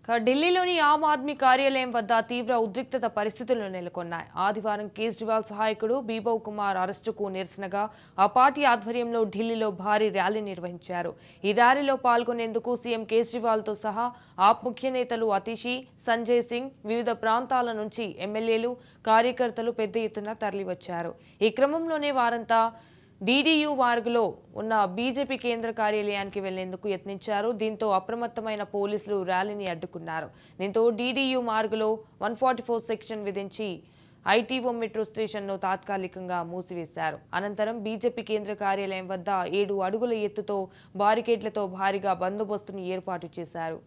ఢిల్లీలోని ఆమ్ ఆద్మీ కార్యాలయం వద్ద తీవ్ర ఉద్రిక్తత పరిస్థితులు నెలకొన్నాయి. ఆదివారం కేజ్రీవాల్ సహాయకుడు బీబవ్ కుమార్ అరెస్టుకు నిరసనగా ఆ పార్టీ ఆధ్వర్యంలో ఢిల్లీలో భారీ ర్యాలీ నిర్వహించారు. ఈ ర్యాలీలో పాల్గొనేందుకు సీఎం కేజ్రీవాల్తో సహా ఆప్ ముఖ్య నేతలు అతిషి, సంజయ్ సింగ్, వివిధ ప్రాంతాల నుంచి ఎమ్మెల్యేలు, కార్యకర్తలు పెద్ద ఎత్తున తరలివచ్చారు. ఈ క్రమంలోనే వారంతా డీడీయూ మార్గులో ఉన్న బీజేపీ కేంద్ర కార్యాలయానికి వెళ్లేందుకు యత్నించారు. దీంతో అప్రమత్తమైన పోలీసులు ర్యాలీని అడ్డుకున్నారు. దీంతో డీడీయూ మార్గులో 144 సెక్షన్ విధించి ఐటీఓ మెట్రో స్టేషన్ను తాత్కాలికంగా మూసివేశారు. అనంతరం బీజేపీ కేంద్ర కార్యాలయం వద్ద 7 అడుగుల ఎత్తుతో బారికేడ్లతో భారీగా బందోబస్తును ఏర్పాటు చేశారు.